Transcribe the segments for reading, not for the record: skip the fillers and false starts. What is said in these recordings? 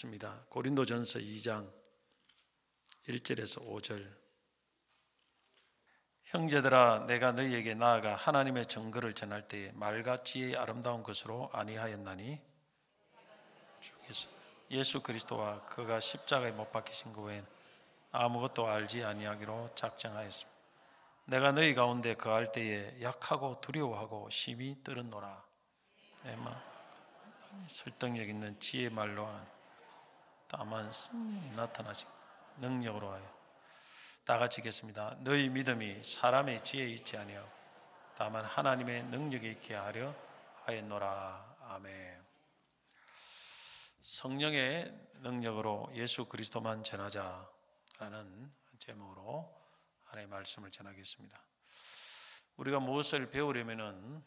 읽습니다. 고린도전서 2장 1절에서 5절. 형제들아, 내가 너희에게 나아가 하나님의 증거를 전할 때에 말과 지혜의 아름다운 것으로 아니하였나니 중에서 예수 그리스도와 그가 십자가에 못 박히신 것 외에는 아무것도 알지 아니하기로 작정하였습니다. 내가 너희 가운데 거할 때에 약하고 두려워하고 심히 떨었노라. 내 마음 설득력 있는 지혜의 말로 다만 성령이 나타나신 능력으로 하여 다 같이 읽겠습니다. 너희 믿음이 사람의 지혜에 있지 아니하고 다만 하나님의 능력에 있게 하려 하였노라. 아멘. 성령의 능력으로 예수 그리스도만 전하자라는 제목으로 하나님의 말씀을 전하겠습니다. 우리가 무엇을 배우려면은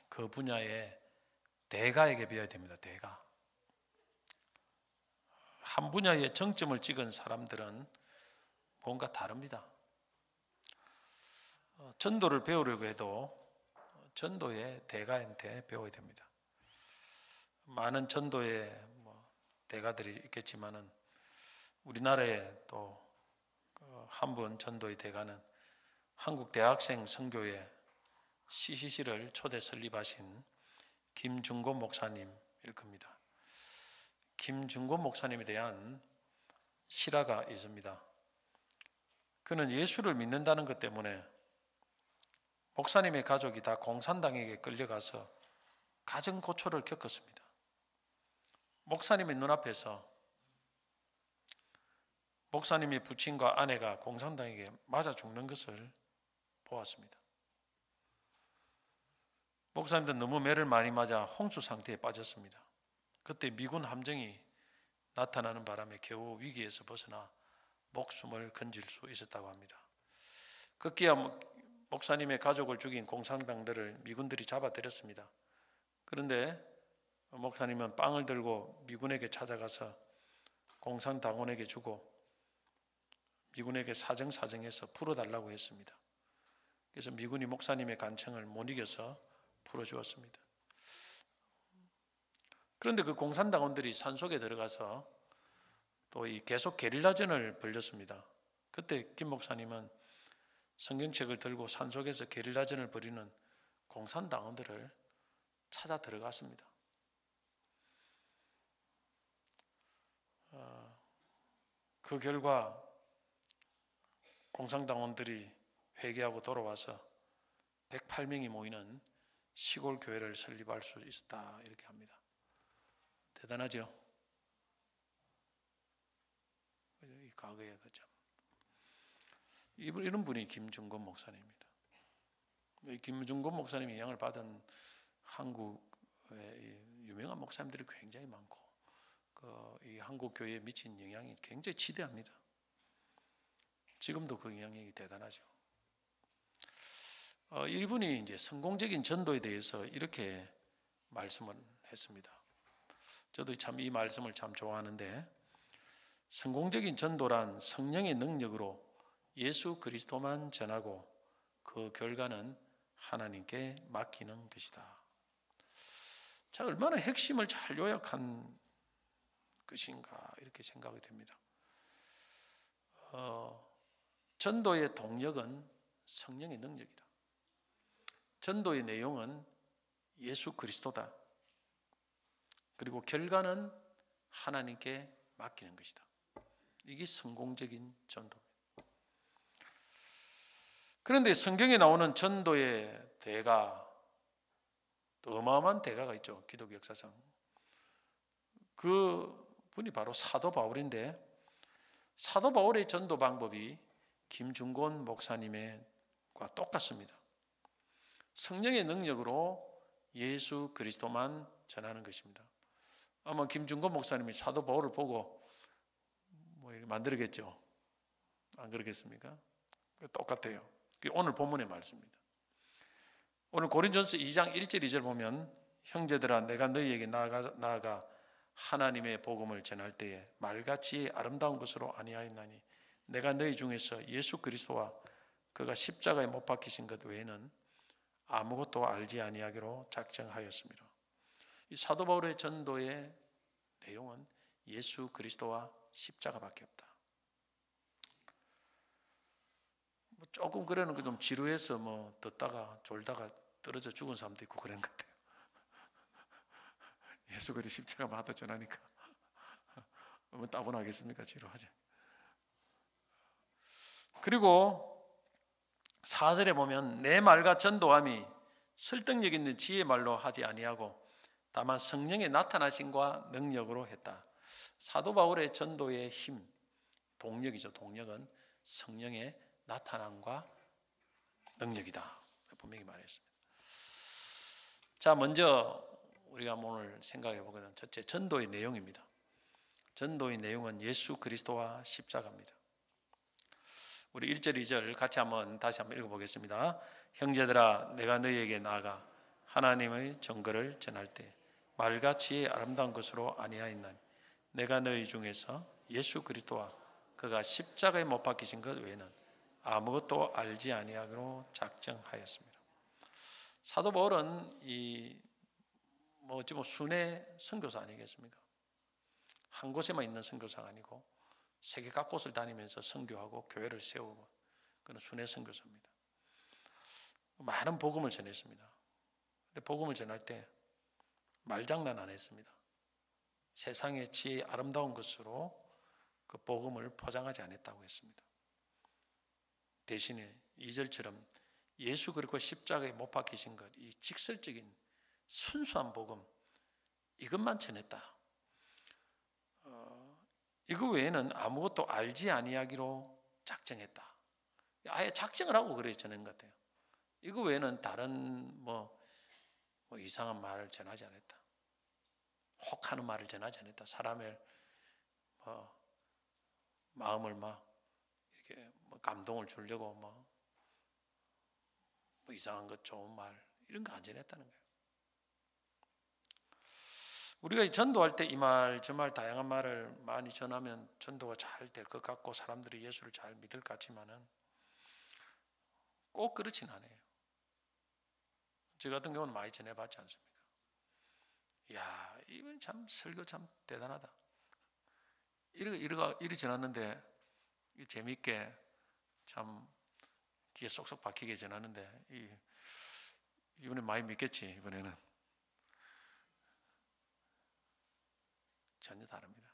그 분야의 대가에게 배워야 됩니다. 대가. 한 분야에 정점을 찍은 사람들은 뭔가 다릅니다. 전도를 배우려고 해도 전도의 대가한테 배워야 됩니다. 많은 전도의 대가들이 있겠지만은 우리나라에 또 한 분 전도의 대가는 한국 대학생 선교회 CCC를 초대 설립하신 김중곤 목사님일 겁니다. 김중곤 목사님에 대한 실화가 있습니다. 그는 예수를 믿는다는 것 때문에 목사님의 가족이 다 공산당에게 끌려가서 가정고초를 겪었습니다. 목사님의 눈앞에서 목사님의 부친과 아내가 공산당에게 맞아 죽는 것을 보았습니다. 목사님도 너무 매를 많이 맞아 홍수 상태에 빠졌습니다. 그때 미군 함정이 나타나는 바람에 겨우 위기에서 벗어나 목숨을 건질 수 있었다고 합니다. 급기야 목사님의 가족을 죽인 공산당들을 미군들이 잡아들였습니다. 그런데 목사님은 빵을 들고 미군에게 찾아가서 공산당원에게 주고 미군에게 사정사정해서 풀어달라고 했습니다. 그래서 미군이 목사님의 간청을 못 이겨서 풀어주었습니다. 그런데 그 공산당원들이 산속에 들어가서 또 계속 게릴라전을 벌였습니다. 그때 김 목사님은 성경책을 들고 산속에서 게릴라전을 벌이는 공산당원들을 찾아 들어갔습니다. 그 결과 공산당원들이 회개하고 돌아와서 108명이 모이는 시골 교회를 설립할 수 있었다, 이렇게 합니다. 대단하죠? 이 과거에 그죠? 이런 분이 김중곤 목사님입니다. 김중곤 목사님이 영향을 받은 한국의 유명한 목사님들이 굉장히 많고 이 한국 교회에 미친 영향이 굉장히 지대합니다. 지금도 그 영향력이 대단하죠. 이분이 이제 성공적인 전도에 대해서 이렇게 말씀을 했습니다. 저도 참 이 말씀을 참 좋아하는데, 성공적인 전도란 성령의 능력으로 예수 그리스도만 전하고 그 결과는 하나님께 맡기는 것이다. 자, 얼마나 핵심을 잘 요약한 것인가 이렇게 생각이 됩니다. 전도의 동력은 성령의 능력이다. 전도의 내용은 예수 그리스도다. 그리고 결과는 하나님께 맡기는 것이다. 이게 성공적인 전도입니다. 그런데 성경에 나오는 전도의 대가, 또 어마어마한 대가가 있죠. 기독교 역사상. 그 분이 바로 사도 바울인데, 사도 바울의 전도 방법이 김중곤 목사님과 똑같습니다. 성령의 능력으로 예수 그리스도만 전하는 것입니다. 아마 김중곤 목사님이 사도 바울을 보고 이렇게 만들겠죠. 안 그러겠습니까? 똑같아요. 오늘 본문의 말씀입니다. 오늘 고린도전서 2장 1절 2절 보면, 형제들아, 내가 너희에게 나아가 하나님의 복음을 전할 때에 말과 지혜의 아름다운 것으로 아니하였나니 내가 너희 중에서 예수 그리스도와 그가 십자가에 못 박히신 것 외에는 아무것도 알지 아니하기로 작정하였습니다. 이 사도 바울의 전도의 내용은 예수 그리스도와 십자가밖에 없다. 뭐 조금 그러는 게 좀 지루해서 뭐 듣다가 졸다가 떨어져 죽은 사람도 있고 그런 것 같아요. 예수 그리스도 십자가 받아 전하니까 뭐 따분하겠습니까? 지루하지. 그리고 4절에 보면 내 말과 전도함이 설득력 있는 지혜 말로 하지 아니하고 다만 성령의 나타나심과 능력으로 했다. 사도 바울의 전도의 힘, 동력이죠. 동력은 성령의 나타남과 능력이다. 분명히 말했습니다. 자, 먼저 우리가 오늘 생각해 보거든. 첫째, 전도의 내용입니다. 전도의 내용은 예수 그리스도와 십자가입니다. 우리 1절, 2절 같이 다시 한번 읽어보겠습니다. 형제들아, 내가 너희에게 나아가 하나님의 증거를 전할 때 말과 지혜의 아름다운 것으로 아니하였나니 내가 너희 중에서 예수 그리스도와 그가 십자가에 못 박히신 것 외에는 아무것도 알지 아니하기로 작정하였습니다. 사도 바울은 지금 순회 선교사 아니겠습니까? 한 곳에만 있는 선교사가 아니고 세계 각곳을 다니면서 선교하고 교회를 세우고 그런 순회 선교사입니다. 많은 복음을 전했습니다. 근데 복음을 전할 때 말장난 안 했습니다. 세상의 지혜의 아름다운 것으로 그 복음을 포장하지 않았다고 했습니다. 대신에 2절처럼 예수 그리스도 십자가에 못 박히신 것, 이 직설적인 순수한 복음, 이것만 전했다. 이거 외에는 아무것도 알지 아니하기로 작정했다. 아예 작정을 하고 그래 전한 것 같아요. 이거 외에는 다른 이상한 말을 전하지 않았다. 혹하는 말을 전하지 않았다. 사람의 마음을 이렇게 감동을 주려고 이상한 것, 좋은 말 이런 거 안 전했다는 거예요. 우리가 전도할 때 이 말, 저 말 다양한 말을 많이 전하면 전도가 잘 될 것 같고 사람들이 예수를 잘 믿을 것 같지만은 꼭 그렇진 않아요. 저 같은 경우는 많이 전해봤지 않습니까? 이야, 이분 참 설교 참 대단하다. 이리 전하는데 재미있게 참 귀에 쏙쏙 박히게 전하는데 이번에 많이 믿겠지. 이번에는 전혀 다릅니다.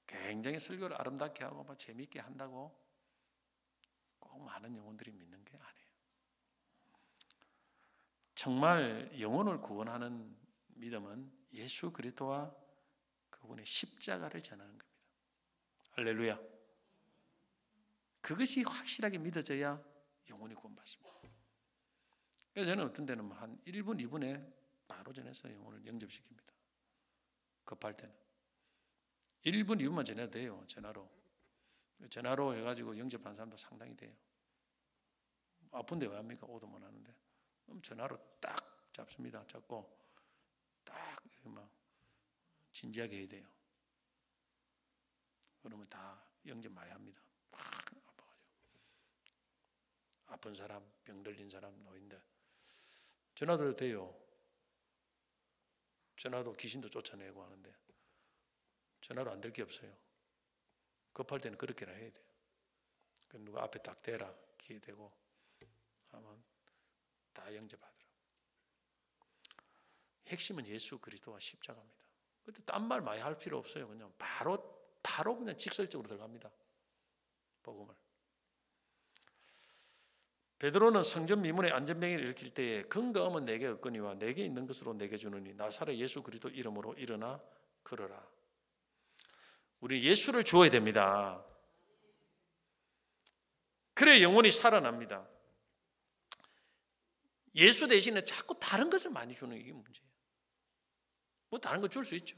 굉장히 설교를 아름답게 하고 재미있게 한다고 꼭 많은 영혼들이 믿는 게 아니에요. 정말 영혼을 구원하는 믿음은 예수 그리스도와 그분의 십자가를 전하는 겁니다. 할렐루야. 그것이 확실하게 믿어져야 영혼이 구원받습니다. 그래서 저는 어떤 때는 한 1분, 2분에 바로 전해서 영혼을 영접시킵니다. 급할 때는 1분, 2분만 전해도 돼요. 전화로 해가지고 영접한 사람도 상당히 돼요. 아픈데 왜 합니까? 오도 못 하는데. 그럼 전화로 딱 잡습니다. 잡고 딱 진지하게 해야 돼요. 그러면 다 영접 많이 합니다. 막 아파가지고 아픈 사람, 병 들린 사람, 노인들 전화도 돼요. 전화로 귀신도 쫓아내고 하는데 전화로 안 될 게 없어요. 급할 때는 그렇게나 해야 돼요. 누가 앞에 딱 대라 기회 되고 하면 다 영접하더라. 핵심은 예수 그리스도와 십자가입니다. 근데 딴 말 많이 할 필요 없어요. 그냥 바로 그냥 직설적으로 들어갑니다. 복음을. 베드로는 성전 미문의 안전병을 일으킬 때에 근거 없는 내게 없거니와 내게 있는 것으로 내게 주느니 나사렛 예수 그리스도 이름으로 일어나 걸어라. 우리 예수를 주어야 됩니다. 그래 영혼이 살아납니다. 예수 대신에 자꾸 다른 것을 많이 주는 이게 문제예요. 다른 거 줄 수 있죠.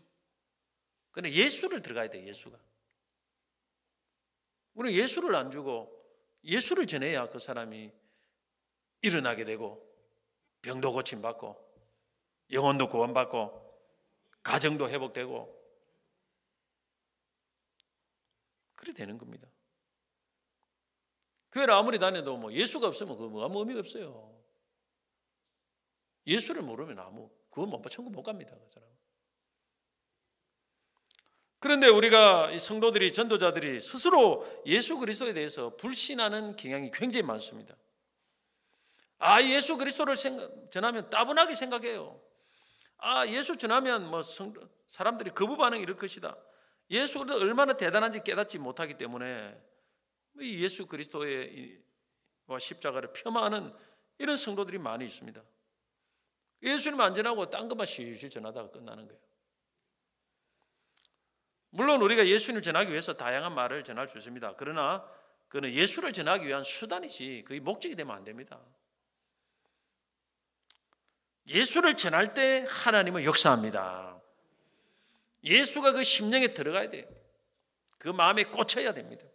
근데 예수를 들어가야 돼요. 예수가. 우리는 예수를 안 주고 예수를 전해야 그 사람이 일어나게 되고 병도 고침받고 영혼도 구원받고 가정도 회복되고 그래 되는 겁니다. 교회를 아무리 다녀도 예수가 없으면 아무 의미가 없어요. 예수를 모르면 아무 구원 못 받아 천국 못 갑니다. 그 사람. 그런데 우리가 이 성도들이 전도자들이 스스로 예수 그리스도에 대해서 불신하는 경향이 굉장히 많습니다. 예수 그리스도를 전하면 따분하게 생각해요. 예수 전하면 사람들이 거부 반응이 이럴 것이다. 예수 그리스도 얼마나 대단한지 깨닫지 못하기 때문에 이 예수 그리스도의 십자가를 폄하하는 이런 성도들이 많이 있습니다. 예수님 안 전하고 딴 것만 실실 전하다가 끝나는 거예요. 물론 우리가 예수님을 전하기 위해서 다양한 말을 전할 수 있습니다. 그러나 그는 예수를 전하기 위한 수단이지 그게 목적이 되면 안 됩니다. 예수를 전할 때 하나님은 역사합니다. 예수가 그 심령에 들어가야 돼요. 그 마음에 꽂혀야 됩니다.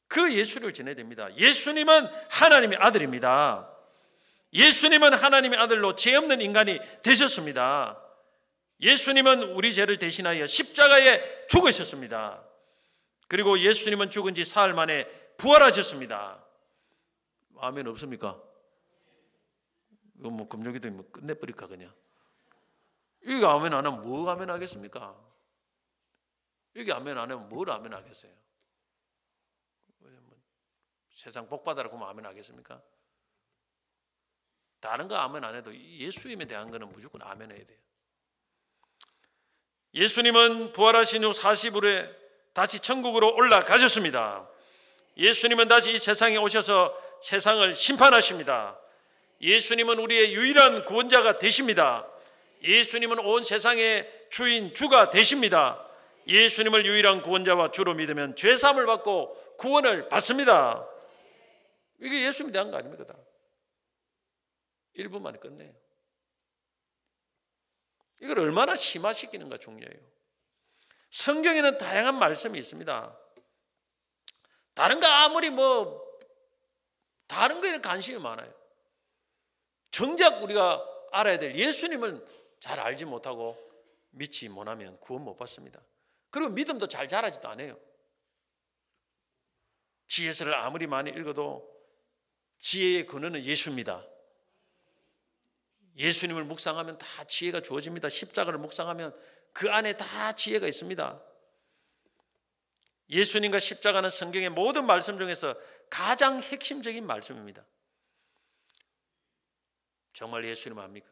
그 예수를 전해야 됩니다. 예수님은 하나님의 아들입니다. 예수님은 하나님의 아들로 죄 없는 인간이 되셨습니다. 예수님은 우리 죄를 대신하여 십자가에 죽으셨습니다. 그리고 예수님은 죽은 지 사흘 만에 부활하셨습니다. 아멘 없습니까? 이거 금요기도 끝내버릴까 그냥. 이게 아멘 안 하면 뭐 아멘 하겠습니까? 이게 아멘 안 하면 뭘 아멘 하겠어요? 세상 복 받아라고 하면 아멘 하겠습니까? 다른 거 아멘 안 해도 예수님에 대한 거는 무조건 아멘 해야 돼요. 예수님은 부활하신 후 40일에 다시 천국으로 올라가셨습니다. 예수님은 다시 이 세상에 오셔서 세상을 심판하십니다. 예수님은 우리의 유일한 구원자가 되십니다. 예수님은 온 세상의 주인, 주가 되십니다. 예수님을 유일한 구원자와 주로 믿으면 죄사함을 받고 구원을 받습니다. 이게 예수님에 대한 거 아닙니까? 다 1분 만에 끝내요. 이걸 얼마나 심화시키는가 중요해요. 성경에는 다양한 말씀이 있습니다. 다른 거 아무리 다른 거에 관심이 많아요. 정작 우리가 알아야 될 예수님을 잘 알지 못하고 믿지 못하면 구원 못 받습니다. 그리고 믿음도 잘 자라지도 않아요. 지혜서를 아무리 많이 읽어도 지혜의 근원은 예수입니다. 예수님을 묵상하면 다 지혜가 주어집니다. 십자가를 묵상하면 그 안에 다 지혜가 있습니다. 예수님과 십자가는 성경의 모든 말씀 중에서 가장 핵심적인 말씀입니다. 정말 예수님 압니까?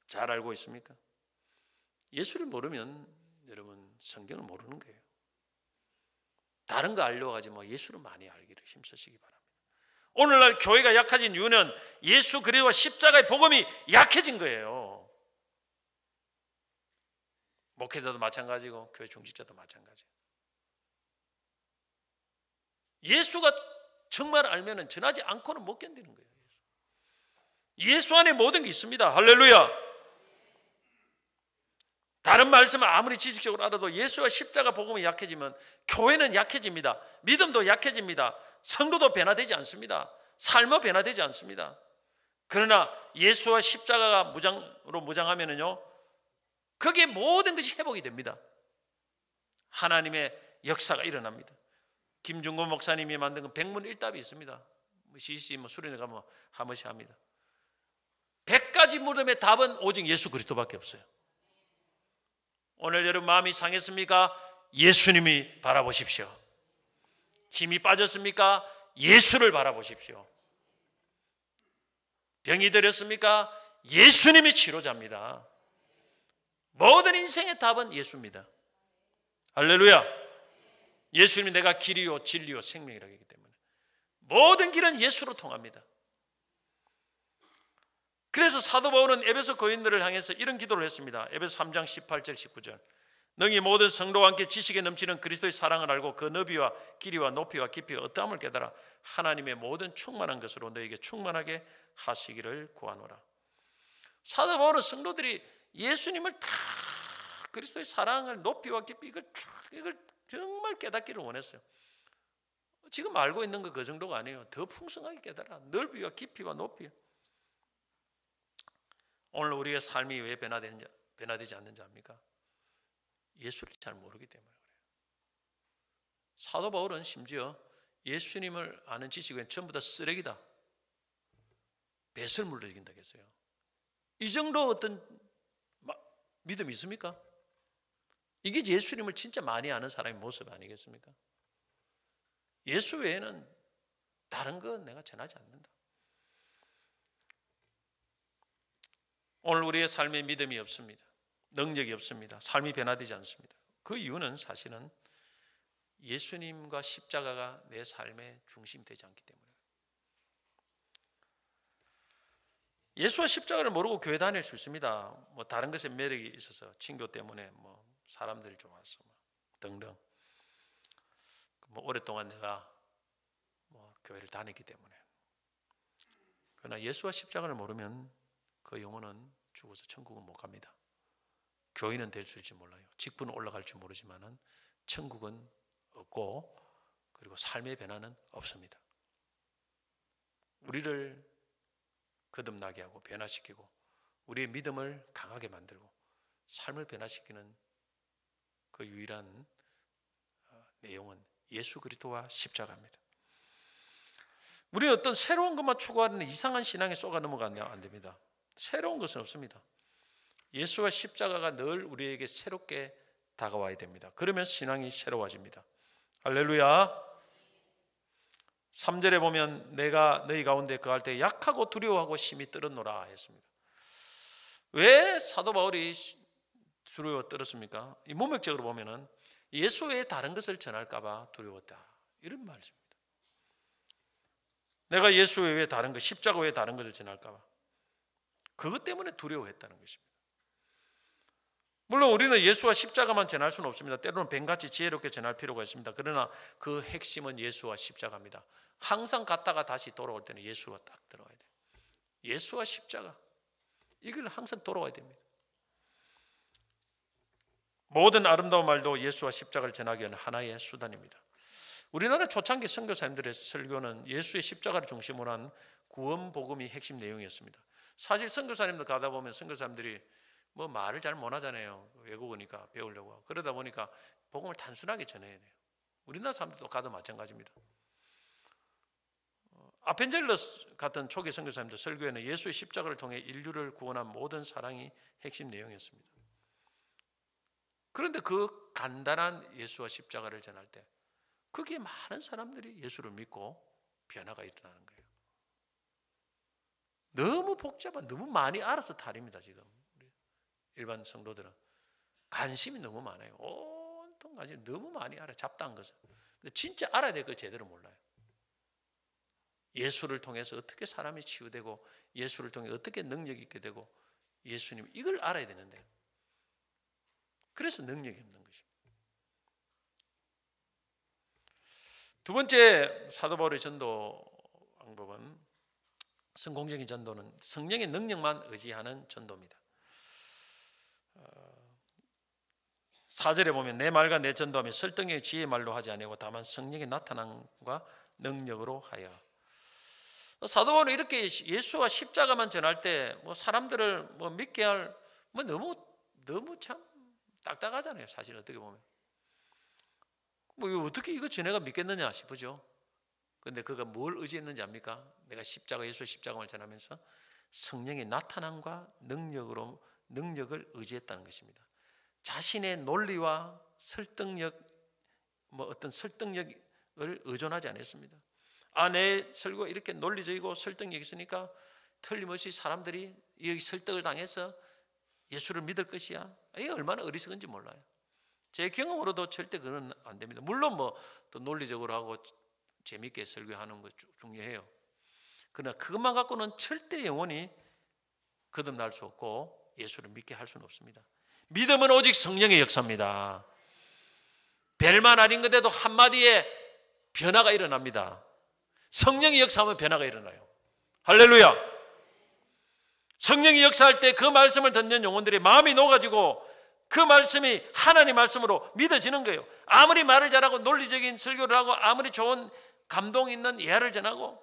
잘 알고 있습니까? 예수를 모르면 여러분 성경을 모르는 거예요. 다른 거 알려고 하지 예수를 많이 알기를 힘쓰시기 바랍니다. 오늘날 교회가 약해진 이유는 예수 그리스도와 십자가의 복음이 약해진 거예요. 목회자도 마찬가지고 교회 중직자도 마찬가지예요. 예수가 정말 알면은 전하지 않고는 못 견디는 거예요. 예수 안에 모든 게 있습니다. 할렐루야. 다른 말씀을 아무리 지식적으로 알아도 예수와 십자가 복음이 약해지면 교회는 약해집니다. 믿음도 약해집니다. 성도도 변화되지 않습니다. 삶도 변화되지 않습니다. 그러나 예수와 십자가가 무장하면은요, 그게 모든 것이 회복이 됩니다. 하나님의 역사가 일어납니다. 김중곤 목사님이 만든 그 백문일답이 있습니다. CC 수련회 가면 한 번씩 합니다. 100가지 물음의 답은 오직 예수 그리스도밖에 없어요. 오늘 여러분 마음이 상했습니까? 예수님이 바라보십시오. 힘이 빠졌습니까? 예수를 바라보십시오. 병이 들었습니까? 예수님이 치료자입니다. 모든 인생의 답은 예수입니다. 할렐루야. 예수님이 내가 길이요 진리요 생명이라고 하기 때문에 모든 길은 예수로 통합니다. 그래서 사도 바울은 에베소 교인들을 향해서 이런 기도를 했습니다. 에베소 3장 18절 19절. 너희 모든 성도와 함께 지식에 넘치는 그리스도의 사랑을 알고 그 너비와 길이와 높이와 깊이와 어떠함을 깨달아 하나님의 모든 충만한 것으로 너에게 충만하게 하시기를 구하노라. 사도 바울은 성도들이 예수님을 다 그리스도의 사랑을 높이와 깊이 이걸 정말 깨닫기를 원했어요. 지금 알고 있는 거 그 정도가 아니에요. 더 풍성하게 깨달아. 넓이와 깊이와 높이. 오늘 우리의 삶이 왜 변화되지 않는지 압니까? 예수를 잘 모르기 때문에 그래요. 사도 바울은 심지어 예수님을 아는 지식은 전부 다 쓰레기다, 배설물로 여긴다고 했어요. 이 정도 어떤 믿음이 있습니까? 이게 예수님을 진짜 많이 아는 사람의 모습 아니겠습니까? 예수 외에는 다른 건 내가 전하지 않는다. 오늘 우리의 삶에 믿음이 없습니다. 능력이 없습니다. 삶이 변화되지 않습니다. 그 이유는 사실은 예수님과 십자가가 내 삶의 중심이 되지 않기 때문에. 예수와 십자가를 모르고 교회 다닐 수 있습니다. 뭐 다른 것에 매력이 있어서 친교 때문에 뭐 사람들이 좋아서 등등. 뭐 오랫동안 내가 뭐 교회를 다녔기 때문에. 그러나 예수와 십자가를 모르면 그 영혼은 죽어서 천국은 못 갑니다. 교인은 될 수 있을지 몰라요. 직분은 올라갈 줄 모르지만은 천국은 없고 그리고 삶의 변화는 없습니다. 우리를 거듭나게 하고 변화시키고 우리의 믿음을 강하게 만들고 삶을 변화시키는 그 유일한 내용은 예수 그리스도와 십자가입니다. 우리는 어떤 새로운 것만 추구하는 이상한 신앙에 쏘가 넘어가면 안 됩니다. 새로운 것은 없습니다. 예수와 십자가가 늘 우리에게 새롭게 다가와야 됩니다. 그러면 신앙이 새로워집니다. 할렐루야. 3절에 보면 내가 너희 가운데 거할 때 약하고 두려워하고 심히 떨었노라 했습니다. 왜 사도 바울이 두려워 떨었습니까? 이 문맥적으로 보면은 예수 외에 다른 것을 전할까 봐 두려웠다, 이런 말씀입니다. 내가 예수 외에 다른 것, 십자가 외에 다른 것을 전할까 봐 그것 때문에 두려워했다는 것입니다. 물론 우리는 예수와 십자가만 전할 수는 없습니다. 때로는 뱀같이 지혜롭게 전할 필요가 있습니다. 그러나 그 핵심은 예수와 십자가입니다. 항상 갔다가 다시 돌아올 때는 예수와 딱 들어와야 돼요. 예수와 십자가, 이걸 항상 돌아와야 됩니다. 모든 아름다운 말도 예수와 십자가를 전하기 위한 하나의 수단입니다. 우리나라 초창기 선교사님들의 설교는 예수의 십자가를 중심으로 한 구원 복음이 핵심 내용이었습니다. 사실 선교사님들 가다 보면 선교사님들이 뭐 말을 잘 못하잖아요. 외국어니까 배우려고. 그러다 보니까 복음을 단순하게 전해야 돼요. 우리나라 사람들도 가도 마찬가지입니다. 아펜젤러스 같은 초기 선교사님들 설교에는 예수의 십자가를 통해 인류를 구원한 모든 사랑이 핵심 내용이었습니다. 그런데 그 간단한 예수와 십자가를 전할 때 거기에 많은 사람들이 예수를 믿고 변화가 일어나는 거예요. 너무 복잡한, 너무 많이 알아서 탈입니다. 지금 일반 성도들은 관심이 너무 많아요. 온통 관심 너무 많이 알아요. 잡다한 것은. 근데 진짜 알아야 될 걸 제대로 몰라요. 예수를 통해서 어떻게 사람이 치유되고 예수를 통해 어떻게 능력이 있게 되고 예수님, 이걸 알아야 되는데 그래서 능력이 없는 것입니다. 두 번째 사도 바울의 전도 방법은, 성공적인 전도는 성령의 능력만 의지하는 전도입니다. 4절에 보면 내 말과 내 전도하며 설득력의 지혜의 말로 하지 아니하고 다만 성령의 나타남과 능력으로 하여. 사도 바울은 이렇게 예수와 십자가만 전할 때 뭐 사람들을 뭐 믿게 할 뭐 너무 참 딱딱하잖아요. 사실 어떻게 보면 뭐 어떻게 이거 전해가 믿겠느냐 싶으죠. 그런데 그가 뭘 의지했는지 압니까? 내가 예수의 십자가를 전하면서 성령의 나타남과 능력을 의지했다는 것입니다. 자신의 논리와 설득력, 어떤 설득력을 의존하지 않았습니다. 내 설교가 이렇게 논리적이고 설득력이 있으니까 틀림없이 사람들이 여기 설득을 당해서 예수를 믿을 것이야. 이게 얼마나 어리석은지 몰라요. 제 경험으로도 절대 그건 안 됩니다. 물론 또 논리적으로 하고 재밌게 설교하는 거 중요해요. 그러나 그것만 갖고는 절대 영원히 거듭날 수 없고 예수를 믿게 할 수는 없습니다. 믿음은 오직 성령의 역사입니다. 벨만 아닌 건데도 한마디에 변화가 일어납니다. 성령이 역사하면 변화가 일어나요. 할렐루야. 성령이 역사할 때 그 말씀을 듣는 영혼들의 마음이 녹아지고 그 말씀이 하나님 말씀으로 믿어지는 거예요. 아무리 말을 잘하고 논리적인 설교를 하고 아무리 좋은 감동 있는 예화를 전하고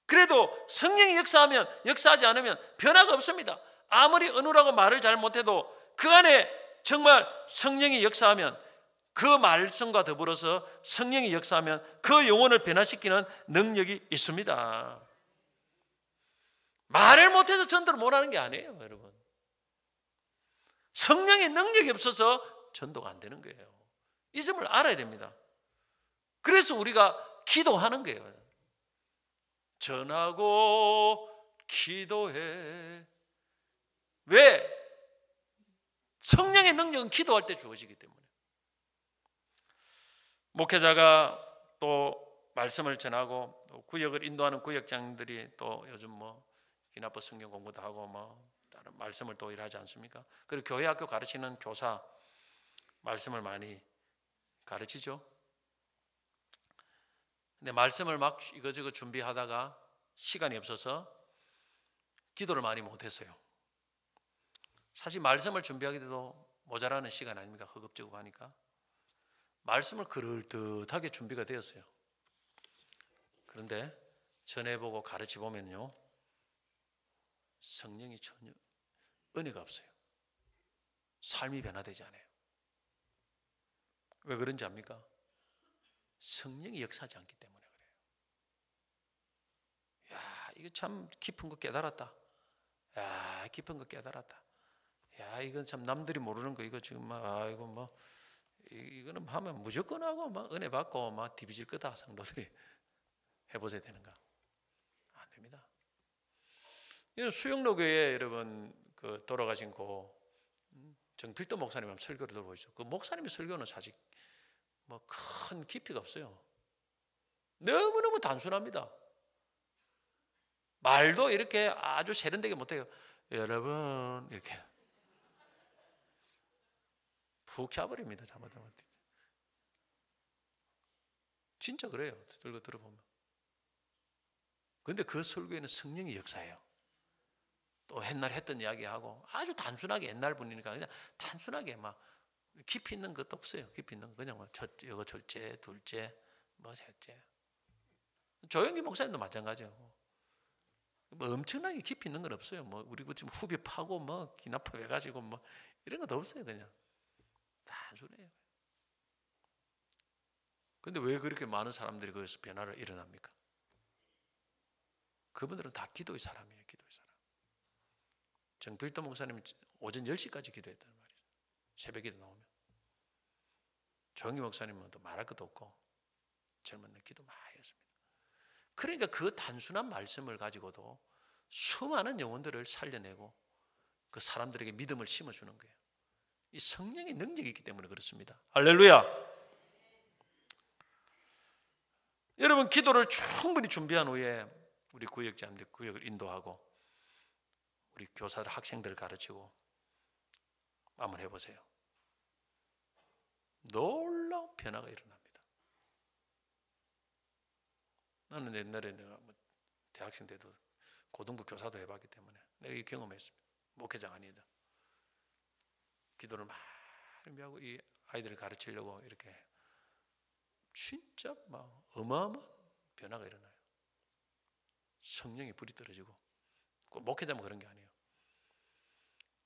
그래도 성령이 역사하지 않으면 변화가 없습니다. 아무리 은우라고 말을 잘 못해도 그 안에 정말 성령이 역사하면, 그 말씀과 더불어서 성령이 역사하면 그 영혼을 변화시키는 능력이 있습니다. 말을 못해서 전도를 못하는 게 아니에요, 여러분. 성령의 능력이 없어서 전도가 안 되는 거예요. 이 점을 알아야 됩니다. 그래서 우리가 기도하는 거예요. 전하고 기도해. 왜? 성령의 능력은 기도할 때 주어지기 때문에. 목회자가 또 말씀을 전하고 구역을 인도하는 구역장들이 또 요즘 뭐 기나법 성경 공부도 하고 뭐 다른 말씀을 또 일하지 않습니까? 그리고 교회 학교 가르치는 교사 말씀을 많이 가르치죠. 근데 말씀을 막 이거저거 준비하다가 시간이 없어서 기도를 많이 못했어요. 사실 말씀을 준비하기도 모자라는 시간 아닙니까? 허겁지겁 하니까. 말씀을 그럴듯하게 준비가 되었어요. 그런데 전해보고 가르쳐보면요, 성령이 전혀 은혜가 없어요. 삶이 변화되지 않아요. 왜 그런지 압니까? 성령이 역사하지 않기 때문에 그래요. 야, 이거 참 깊은 거 깨달았다. 야, 깊은 거 깨달았다. 야, 이건 참 남들이 모르는 거. 이거 지금 막 이거 뭐 이거는 하면 무조건 하고 막 은혜 받고 막 디비질 거다. 성도들이 해보셔야 되는가? 안 됩니다. 이런 수영로교회 여러분 그 돌아가신 고 정필도 목사님 한번 설교를 들어보시죠. 그 목사님의 설교는 사실 뭐 큰 깊이가 없어요. 너무너무 단순합니다. 말도 이렇게 아주 세련되게 못해요. 여러분 이렇게 푹 자버립니다. 잘못하면 진짜 그래요. 들어보면. 그런데 그 설교에는 성령의 역사예요. 또 옛날 했던 이야기하고 아주 단순하게 옛날 분이니까 그냥 단순하게 막 깊이 있는 것도 없어요. 깊이 있는 거 그냥 뭐 이거 첫째, 둘째, 뭐 셋째. 조영기 목사님도 마찬가지예요. 뭐 엄청나게 깊이 있는 건 없어요. 뭐 우리 지금 후비 파고 뭐 기나파 해가지고 뭐 이런 것도 없어요. 그냥 단순해요. 근데 왜 그렇게 많은 사람들이 거기서 변화를 일어납니까? 그분들은 다 기도의 사람이에요. 기도의 사람. 정필도 목사님이 오전 10시까지 기도했단 말이죠. 새벽에도 나오면. 조영기 목사님은 또 말할 것도 없고 젊은 날 기도 많이 했습니다. 그러니까 그 단순한 말씀을 가지고도 수많은 영혼들을 살려내고 그 사람들에게 믿음을 심어주는 거예요. 이 성령의 능력이 있기 때문에 그렇습니다. 할렐루야. 여러분 기도를 충분히 준비한 후에 우리 구역자님들 구역을 인도하고 우리 교사들 학생들을 가르치고 한번 해보세요. 놀라운 변화가 일어납니다. 나는 옛날에 내가 뭐 대학생 때도 고등부 교사도 해봤기 때문에 내가 이 경험했습니다. 목회장 아니다. 기도를 많이 하고 이 아이들을 가르치려고 이렇게 진짜 막 어마어마한 변화가 일어나요. 성령의 불이 떨어지고 꼭 목회자면 그런 게 아니에요.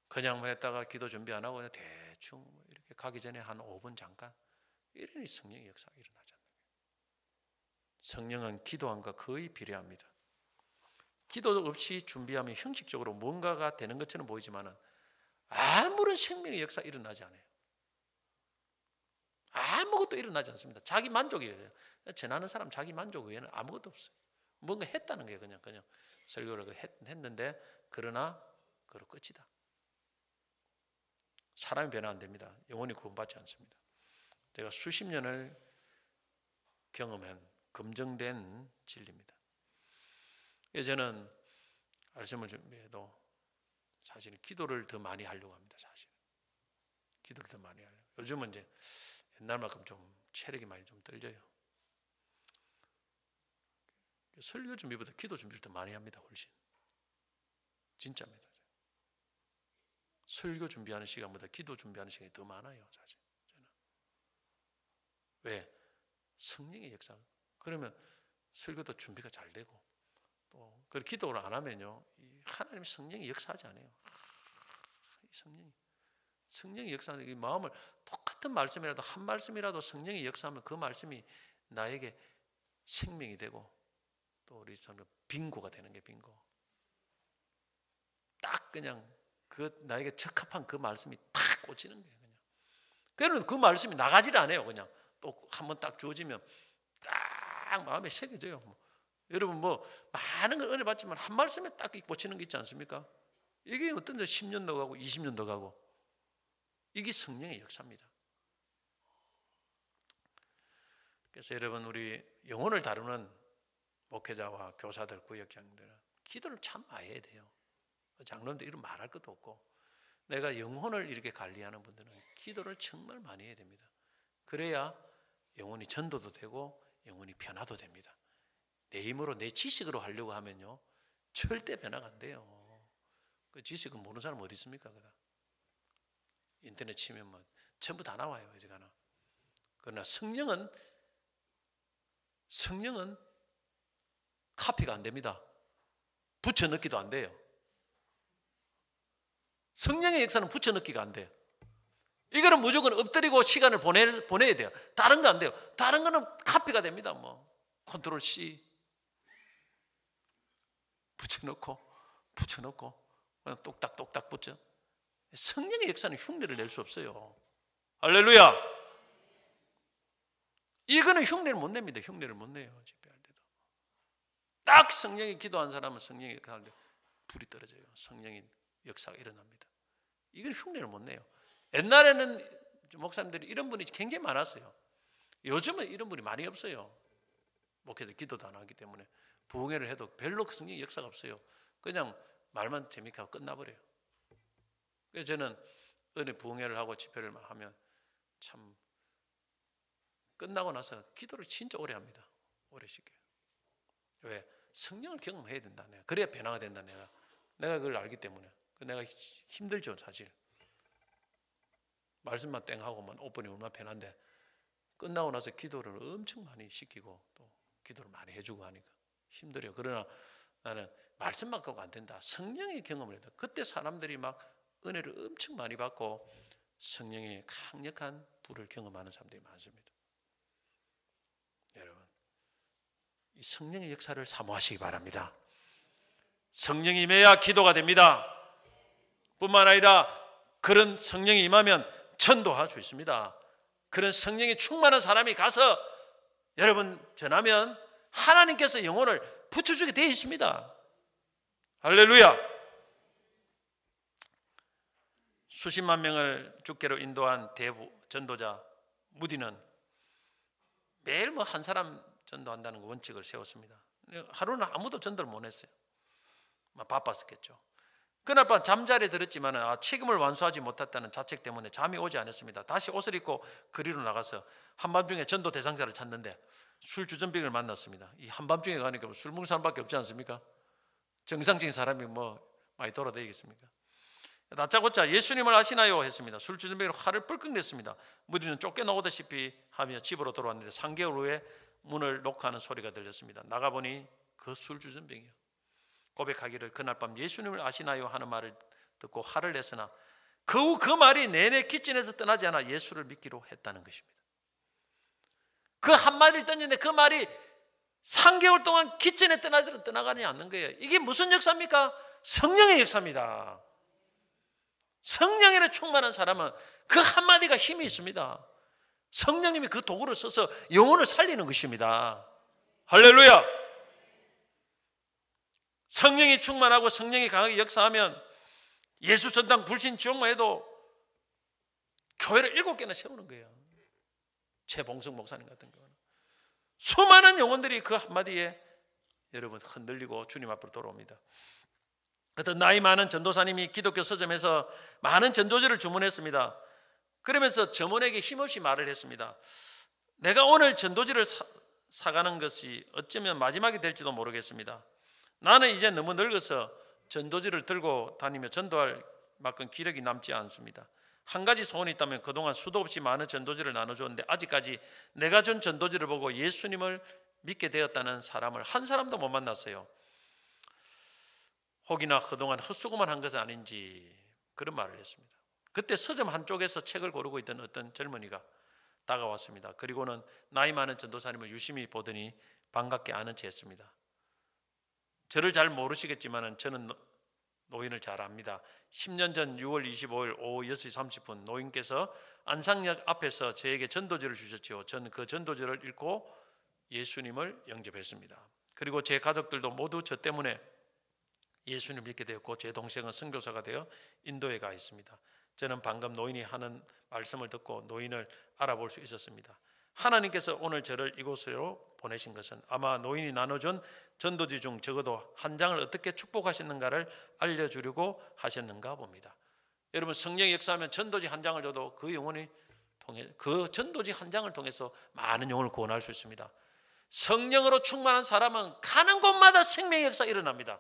그냥 뭐 했다가 기도 준비 안 하고 그냥 대충 이렇게 가기 전에 한 5분 잠깐 이런 성령의 역사가 일어나지 않는 거예요. 성령은 기도함과 거의 비례합니다. 기도 없이 준비하면 형식적으로 뭔가가 되는 것처럼 보이지만은 아무런 생명의 역사가 일어나지 않아요. 아무것도 일어나지 않습니다. 자기 만족이에요. 전하는 사람 자기 만족 외에는 아무것도 없어요. 뭔가 했다는 거예요. 그냥 설교를 했는데 그러나 그로 끝이다. 사람이 변화 안 됩니다. 영혼이 구원받지 않습니다. 제가 수십 년을 경험한 검증된 진리입니다. 저는 말씀을 준비해도 사실은 기도를 더 많이 하려고 합니다. 사실 기도를 더 많이 하려고. 요즘은 이제 옛날만큼 좀 체력이 많이 좀 떨려요. 설교 준비보다 기도 준비를 더 많이 합니다. 훨씬 진짜입니다. 설교 준비하는 시간보다 기도 준비하는 시간이 더 많아요. 사실 저는. 왜? 성령의 역사. 그러면 설교도 준비가 잘 되고 또 그 기도를 안 하면요 하나님 성령이 역사하지 않아요. 성령이 역사하는 이 마음을 똑같은 말씀이라도 한 말씀이라도 성령이 역사하면 그 말씀이 나에게 생명이 되고 또 우리 빙고가 되는 게 빙고. 딱 그냥 나에게 적합한 그 말씀이 탁 꽂히는 거예요. 그냥 그 말씀이 나가지를 않아요. 그냥 또 한번 딱 주어지면 딱 마음에 새겨져요. 여러분 많은 걸 은혜 받지만 한 말씀에 딱 꽂히는 게 있지 않습니까? 이게 어떤 데 10년도 가고 20년도 가고, 이게 성령의 역사입니다. 그래서 여러분, 우리 영혼을 다루는 목회자와 교사들, 구역장들은 기도를 참 많이 해야 돼요. 장로님들 이런 말할 것도 없고, 내가 영혼을 이렇게 관리하는 분들은 기도를 정말 많이 해야 됩니다. 그래야 영혼이 전도도 되고 영혼이 변화도 됩니다. 내 힘으로, 내 지식으로 하려고 하면요, 절대 변화가 안 돼요. 그 지식은 모르는 사람 어디 있습니까? 인터넷 치면 전부 다 나와요. 어지간하. 그러나 성령은 카피가 안 됩니다. 붙여넣기도 안 돼요. 성령의 역사는 붙여넣기가 안 돼요. 이거는 무조건 엎드리고 시간을 보내야 돼요. 다른 거 안 돼요. 다른 거는 카피가 됩니다. 컨트롤 C 붙여넣고 그냥 똑딱똑딱 붙여. 성령의 역사는 흉내를 낼 수 없어요. 할렐루야. 이거는 흉내를 못 냅니다. 흉내를 못 내요. 집회할 때도. 딱 성령이 기도한 사람은 성령이 역사할 때 불이 떨어져요. 성령의 역사가 일어납니다. 이건 흉내를 못 내요. 옛날에는 목사님들이 이런 분이 굉장히 많았어요. 요즘은 이런 분이 많이 없어요. 목회자 기도도 안 하기 때문에 부흥회를 해도 별로 그 성령의 역사가 없어요. 그냥 말만 재밌게 하고 끝나버려요. 그래서 저는 은혜 부흥회를 하고 집회를 하면 참 끝나고 나서 기도를 진짜 오래 합니다. 오래 시켜요. 왜? 성령을 경험해야 된다. 내가. 그래야 변화가 된다. 내가 그걸 알기 때문에. 내가 힘들죠, 사실. 말씀만 땡하고만 오픈이 얼마나 편한데, 끝나고 나서 기도를 엄청 많이 시키고 또 기도를 많이 해주고 하니까 힘들어요. 그러나 나는 말씀만 갖고 안 된다. 성령의 경험을 해야 돼. 그때 사람들이 막 은혜를 엄청 많이 받고 성령의 강력한 불을 경험하는 사람들이 많습니다. 여러분, 이 성령의 역사를 사모하시기 바랍니다. 성령이 임해야 기도가 됩니다. 뿐만 아니라 그런 성령이 임하면 전도할 수 있습니다. 그런 성령이 충만한 사람이 가서 여러분 전하면 하나님께서 영혼을 붙여주게 되어 있습니다. 할렐루야. 수십만 명을 주께로 인도한 대부 전도자 무디는 매일 한 사람 전도한다는 원칙을 세웠습니다. 하루는 아무도 전도를 못 했어요. 바빴었겠죠. 그날 밤 잠자리에 들었지만 책임을 완수하지 못했다는 자책 때문에 잠이 오지 않았습니다. 다시 옷을 입고 거리로 나가서 한밤중에 전도 대상자를 찾는데 술주전병을 만났습니다. 이 한밤중에 가니까 술 먹는 사람밖에 없지 않습니까? 정상적인 사람이 많이 돌아다니겠습니까? 다짜고짜 예수님을 아시나요? 했습니다. 술주전병으로 화를 뿔컥 냈습니다. 무디는 쫓겨나오다시피 하며 집으로 돌아왔는데 3개월 후에 문을 녹화하는 소리가 들렸습니다. 나가보니 그 술주전병이요. 고백하기를 그날 밤 예수님을 아시나요? 하는 말을 듣고 화를 냈으나 그 후 그 말이 내내 kitchen에서 떠나지 않아 예수를 믿기로 했다는 것입니다. 그 한마디를 던졌는데 그 말이 3개월 동안 kitchen에 떠나가지 않는 거예요. 이게 무슨 역사입니까? 성령의 역사입니다. 성령에 충만한 사람은 그 한마디가 힘이 있습니다. 성령님이 그 도구를 써서 영혼을 살리는 것입니다. 할렐루야. 성령이 충만하고 성령이 강하게 역사하면 예수 전당 불신 지옥만 해도 교회를 7개나 세우는 거예요. 최봉성 목사님 같은 경우는 수많은 영혼들이 그 한마디에 여러분 흔들리고 주님 앞으로 돌아옵니다. 어떤 나이 많은 전도사님이 기독교 서점에서 많은 전도지를 주문했습니다. 그러면서 점원에게 힘없이 말을 했습니다. 내가 오늘 전도지를 사가는 것이 어쩌면 마지막이 될지도 모르겠습니다. 나는 이제 너무 늙어서 전도지를 들고 다니며 전도할 만큼 기력이 남지 않습니다. 한 가지 소원이 있다면 그동안 수도 없이 많은 전도지를 나눠줬는데 아직까지 내가 준 전도지를 보고 예수님을 믿게 되었다는 사람을 한 사람도 못 만났어요. 혹이나 그동안 헛수고만 한 것은 아닌지 그런 말을 했습니다. 그때 서점 한쪽에서 책을 고르고 있던 어떤 젊은이가 다가왔습니다. 그리고는 나이 많은 전도사님을 유심히 보더니 반갑게 아는 체 했습니다. 저를 잘 모르시겠지만 저는 노인을 잘 압니다. 10년 전 6월 25일 오후 6시 30분 노인께서 안상역 앞에서 저에게 전도지를 주셨지요. 저는 그 전도지를 읽고 예수님을 영접했습니다. 그리고 제 가족들도 모두 저 때문에 예수님을 믿게 되었고 제 동생은 선교사가 되어 인도에 가 있습니다. 저는 방금 노인이 하는 말씀을 듣고 노인을 알아볼 수 있었습니다. 하나님께서 오늘 저를 이곳으로 보내신 것은 아마 노인이 나눠준 전도지 중 적어도 한 장을 어떻게 축복하셨는가를 알려주려고 하셨는가 봅니다. 여러분, 성령이 역사하면 전도지 한 장을 줘도 그 영혼이 통해 그 전도지 한 장을 통해서 많은 영혼을 구원할 수 있습니다. 성령으로 충만한 사람은 가는 곳마다 생명의 역사가 일어납니다.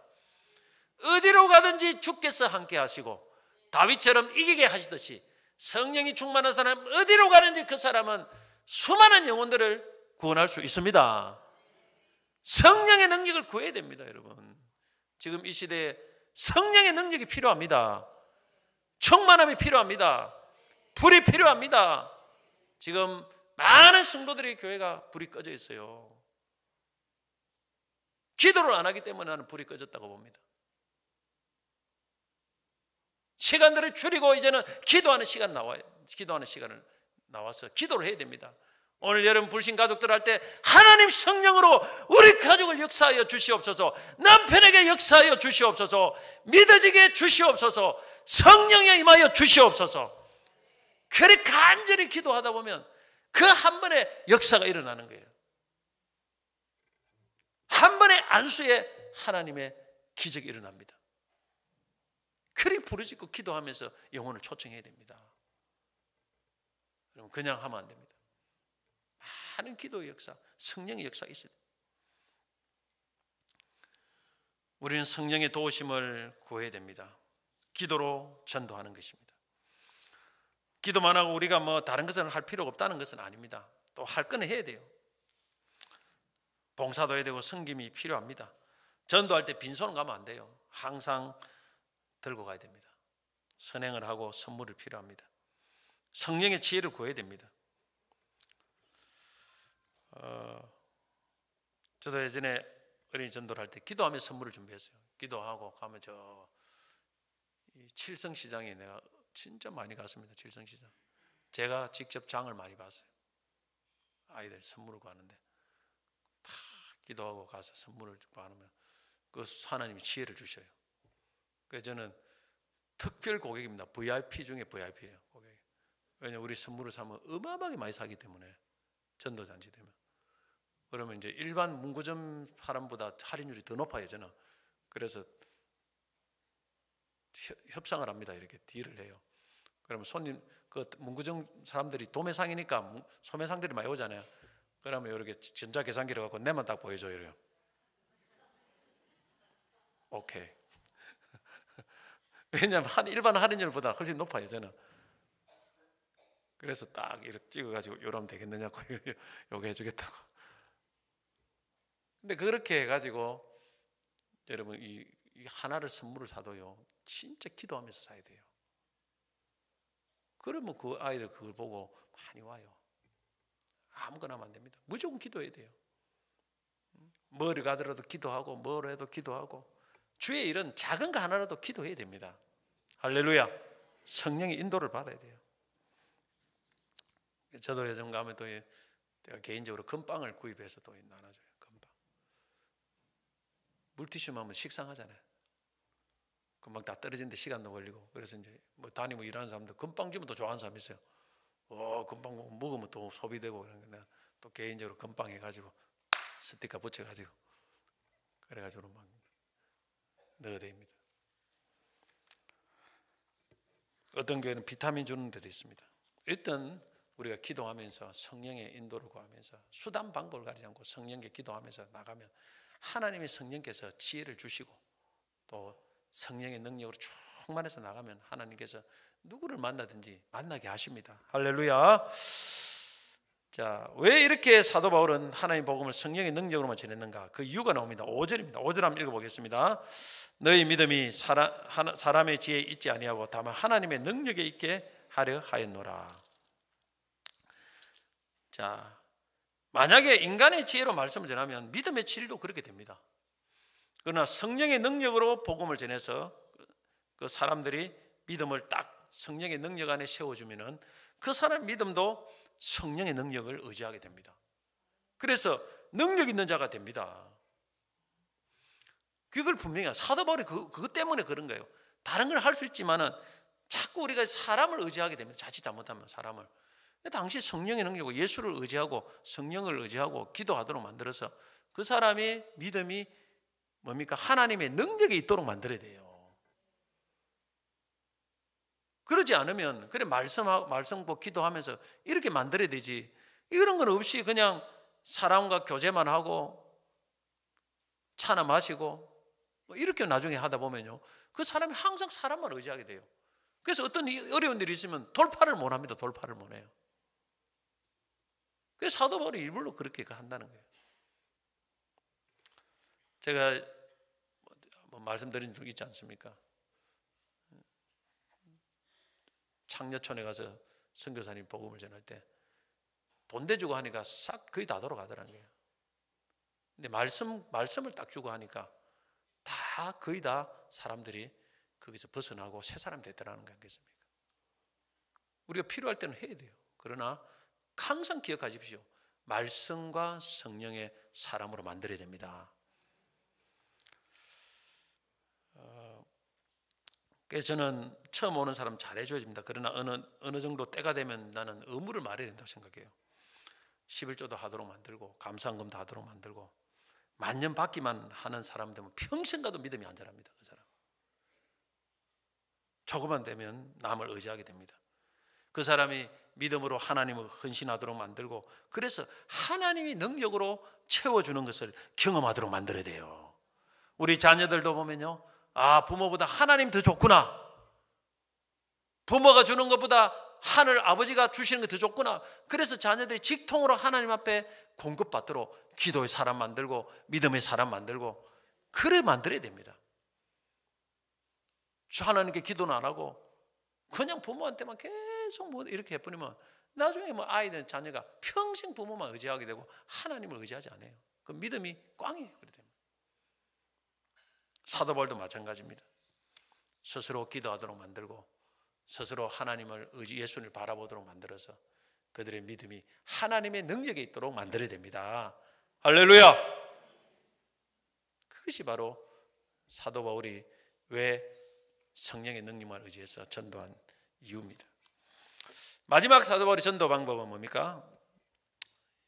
어디로 가든지 주께서 함께 하시고 다윗처럼 이기게 하시듯이 성령이 충만한 사람 어디로 가든지 그 사람은 수많은 영혼들을 구원할 수 있습니다. 성령의 능력을 구해야 됩니다. 여러분, 지금 이 시대에 성령의 능력이 필요합니다. 충만함이 필요합니다. 불이 필요합니다. 지금 많은 성도들의 교회가 불이 꺼져 있어요. 기도를 안 하기 때문에 나는 불이 꺼졌다고 봅니다. 시간들을 줄이고 이제는 기도하는 시간 나와요. 기도하는 시간을 나와서 기도를 해야 됩니다. 오늘 여러분 불신 가족들 할 때 하나님 성령으로 우리 가족을 역사하여 주시옵소서, 남편에게 역사하여 주시옵소서, 믿어지게 주시옵소서, 성령에 임하여 주시옵소서. 그래 간절히 기도하다 보면 그 한 번의 역사가 일어나는 거예요. 한 번의 안수에 하나님의 기적이 일어납니다. 그리 부르짖고 기도하면서 영혼을 초청해야 됩니다. 여러분, 그냥 하면 안 됩니다. 많은 기도의 역사, 성령의 역사가 있어요. 우리는 성령의 도우심을 구해야 됩니다. 기도로 전도하는 것입니다. 기도만 하고 우리가 뭐 다른 것은 할 필요가 없다는 것은 아닙니다. 또 할 거는 해야 돼요. 봉사도 해야 되고 섬김이 필요합니다. 전도할 때 빈손 가면 안 돼요. 항상 들고 가야 됩니다. 선행을 하고 선물이 필요합니다. 성령의 지혜를 구해야 됩니다. 저도 예전에 어린이 전도를 할 때 기도하면서 선물을 준비했어요. 기도하고 가면 저 칠성시장에 내가 진짜 많이 갔습니다. 칠성시장. 제가 직접 장을 많이 봤어요. 아이들 선물을 구하는데 다 기도하고 가서 선물을 받으면 그 하나님이 지혜를 주셔요. 그래서 저는 특별 고객입니다. VIP 중에 VIP예요. 고객. 왜냐하면 우리 선물을 사면 어마어마하게 많이 사기 때문에 전도잔치 되면. 그러면 이제 일반 문구점 사람보다 할인율이 더 높아요. 저는. 그래서 협상을 합니다. 이렇게 딜을 해요. 그러면 손님, 그 문구점 사람들이 도매상이니까 소매상들이 많이 오잖아요. 그러면 이렇게 전자계산기를 갖고 내만 딱 보여줘요. 이래요. 오케이. 왜냐하면 일반 할인율보다 훨씬 높아요. 저는. 그래서 딱 이렇게 찍어가지고 이러면 되겠느냐고 요거 해주겠다고. 근데 그렇게 해가지고 여러분 이 하나를 선물을 사도요 진짜 기도하면서 사야 돼요. 그러면 그 아이들 그걸 보고 많이 와요. 아무거나 하면 안 됩니다. 무조건 기도해야 돼요. 뭐를 가더라도 기도하고 뭘 해도 기도하고 주의 일은 작은 거 하나라도 기도해야 됩니다. 할렐루야. 성령의 인도를 받아야 돼요. 저도 요즘 가면 또 제가 개인적으로 금빵을 구입해서 또 나눠줘요. 금빵. 물티슈 하면 식상하잖아요. 금방 다 떨어지는데 시간도 걸리고. 그래서 이제 뭐 다니고 일하는 사람들 금빵 주면 또 좋아하는 사람 있어요. 금빵 먹으면 또 소비되고 그런 거 내가 또 개인적으로 금빵 해가지고 스티커 붙여가지고 그래가지고 막 넣어댑니다. 어떤 교회는 비타민 주는 데도 있습니다. 일단 우리가 기도하면서 성령의 인도를 구하면서 수단 방법을 가리지 않고 성령께 기도하면서 나가면 하나님의 성령께서 지혜를 주시고 또 성령의 능력으로 충만해서 나가면 하나님께서 누구를 만나든지 만나게 하십니다. 할렐루야. 자, 왜 이렇게 사도 바울은 하나님 복음을 성령의 능력으로만 전했는가? 그 이유가 나옵니다. 5절입니다. 5절 한번 읽어보겠습니다. 너희 믿음이 사람의 지혜에 있지 아니하고 다만 하나님의 능력에 있게 하려 하였노라. 자, 만약에 인간의 지혜로 말씀을 전하면 믿음의 질도 그렇게 됩니다. 그러나 성령의 능력으로 복음을 전해서 그 사람들이 믿음을 딱 성령의 능력 안에 세워주면은 그 사람 믿음도 성령의 능력을 의지하게 됩니다. 그래서 능력 있는 자가 됩니다. 그걸 분명히 사도 바울이 그것 때문에 그런 거예요. 다른 걸 할 수 있지만은 자꾸 우리가 사람을 의지하게 됩니다. 자칫 잘못하면 사람을. 당시 성령의 능력을 예수를 의지하고 성령을 의지하고 기도하도록 만들어서 그 사람의 믿음이 뭡니까? 하나님의 능력이 있도록 만들어야 돼요. 그러지 않으면 그래 말씀 보고 기도하면서 이렇게 만들어야 되지. 이런 건 없이 그냥 사람과 교제만 하고 차나 마시고 이렇게 나중에 하다 보면요, 그 사람이 항상 사람만 의지하게 돼요. 그래서 어떤 어려운 일이 있으면 돌파를 못 합니다. 돌파를 못 해요. 그래서 사도 바울이 일부러 그렇게 한다는 거예요. 제가 말씀드린 적 있지 않습니까? 창녀촌에 가서 선교사님 복음을 전할 때 돈 대주고 하니까 싹 거의 다 돌아가더라는 거예요. 근데 말씀을 딱 주고 하니까 다 거의 다 사람들이 거기서 벗어나고 새 사람 되더라는 거 아니겠습니까? 우리가 필요할 때는 해야 돼요. 그러나 항상 기억하십시오. 말씀과 성령의 사람으로 만들어야 됩니다. 그래서 저는 처음 오는 사람 잘해줘야 됩니다. 그러나 어느 정도 때가 되면 나는 의무를 말해야 된다고 생각해요. 11조도 하도록 만들고 감사헌금도 하도록 만들고 만년 받기만 하는 사람 되면 평생 가도 믿음이 안 자랍니다. 그 사람 조금만 되면 남을 의지하게 됩니다. 그 사람이 믿음으로 하나님을 헌신하도록 만들고 그래서 하나님이 능력으로 채워주는 것을 경험하도록 만들어야 돼요. 우리 자녀들도 보면요, 부모보다 하나님 더 좋구나, 부모가 주는 것보다 하늘 아버지가 주시는 게 더 좋구나. 그래서 자녀들이 직통으로 하나님 앞에 공급받도록 기도의 사람 만들고 믿음의 사람 만들고 그래 만들어야 됩니다. 하나님께 기도는 안 하고 그냥 부모한테만 계속 이렇게 해버리면 나중에 아이들 자녀가 평생 부모만 의지하게 되고 하나님을 의지하지 않아요. 그 믿음이 꽝이에요. 그래 되면 사도 바울도 마찬가지입니다. 스스로 기도하도록 만들고 스스로 하나님을 예수를 바라보도록 만들어서 그들의 믿음이 하나님의 능력에 있도록 만들어야 됩니다. 할렐루야! 그것이 바로 사도 바울이 왜 성령의 능력만 의지해서 전도한 이유입니다. 마지막 사도 바울의 전도 방법은 뭡니까?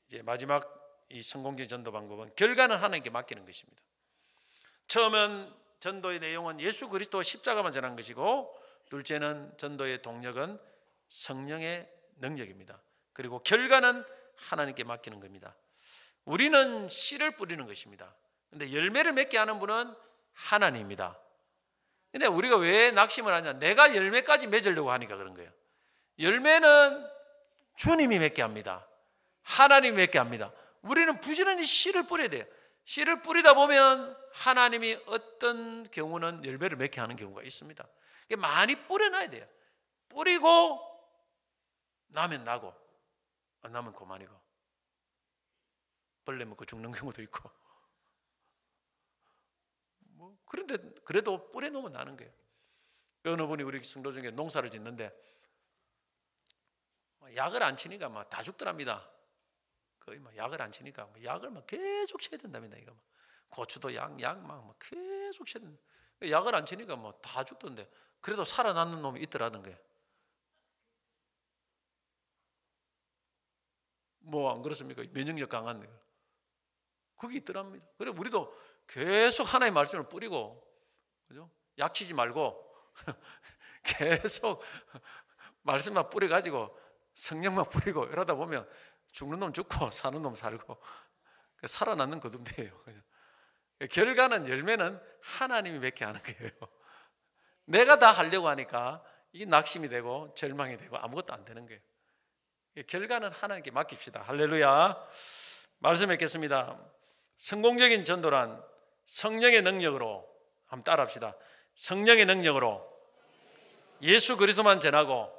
이제 마지막 이 성공적인 전도 방법은 결과는 하나님께 맡기는 것입니다. 처음은 전도의 내용은 예수 그리스도의 십자가만 전한 것이고, 둘째는 전도의 동력은 성령의 능력입니다. 그리고 결과는 하나님께 맡기는 겁니다. 우리는 씨를 뿌리는 것입니다. 그런데 열매를 맺게 하는 분은 하나님입니다. 근데 우리가 왜 낙심을 하냐? 내가 열매까지 맺으려고 하니까 그런 거예요. 열매는 주님이 맺게 합니다. 하나님이 맺게 합니다. 우리는 부지런히 씨를 뿌려야 돼요. 씨를 뿌리다 보면 하나님이 어떤 경우는 열매를 맺게 하는 경우가 있습니다. 많이 뿌려놔야 돼요. 뿌리고 나면 나고 안 나면 그만이고 벌레 먹고 죽는 경우도 있고 그런데 그래도 뿌려놓으면 나는 거예요. 어느 분이 우리 성도 중에 농사를 짓는데 약을 안 치니까 막 다 죽더랍니다. 거의 막 약을 안 치니까 약을 막 계속 쳐야 된답니다. 이거 막 고추도 약 막 계속 쳐야 된다. 약을 안 치니까 뭐 다 죽던데 그래도 살아남는 놈이 있더라는 거예요. 뭐 안 그렇습니까? 면역력 강한 거 그게 있더랍니다. 그래 우리도 계속 하나님의 말씀을 뿌리고, 그죠? 약치지 말고 계속 말씀만 뿌려가지고 성령만 뿌리고 이러다 보면 죽는 놈 죽고 사는 놈 살고 살아남는 거dum대예요. 결과는 열매는 하나님이 맺게 하는 거예요. 내가 다 하려고 하니까 이게 낙심이 되고 절망이 되고 아무것도 안 되는 거예요. 결과는 하나님께 맡깁시다. 할렐루야. 말씀 읽겠습니다. 성공적인 전도란 성령의 능력으로, 한번 따라합시다. 성령의 능력으로 예수 그리스도만 전하고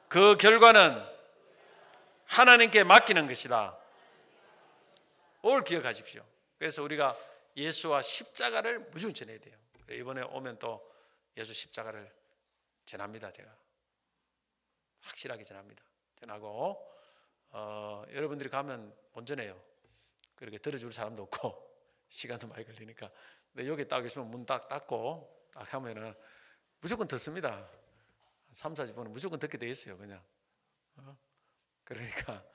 그 결과는 하나님께 맡기는 것이다. 올 기억하십시오. 그래서 우리가 예수와 십자가를 무조건 전해야 돼요. 이번에 오면 또 예수 십자가를 전합니다. 제가 확실하게 전합니다. 전하고 여러분들이 가면 못 전해요. 그렇게 들어줄 사람도 없고 시간도 많이 걸리니까. 근데 여기 딱 있으면 문 딱 닫고 딱 하면은 무조건 듣습니다. 3, 40분은 무조건 듣게 돼 있어요. 그냥 그러니까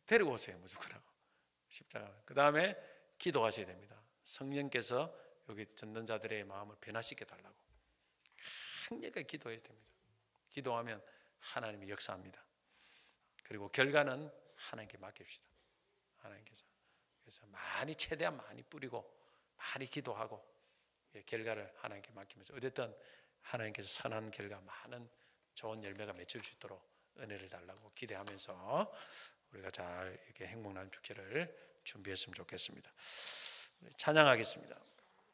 데리고 오세요. 무조건 하고 십자가. 그 다음에 기도하셔야 됩니다. 성령께서 여기 듣는 자들의 마음을 변화시켜 달라고 강력하게 기도해야 됩니다. 기도하면 하나님이 역사합니다. 그리고 결과는 하나님께 맡깁시다. 하나님께서. 그래서 많이 최대한 많이 뿌리고 많이 기도하고 결과를 하나님께 맡기면서 어쨌든 하나님께서 선한 결과 많은 좋은 열매가 맺힐 수 있도록 은혜를 달라고 기대하면서 우리가 잘 이렇게 행복한 축제를 준비했으면 좋겠습니다. 찬양하겠습니다.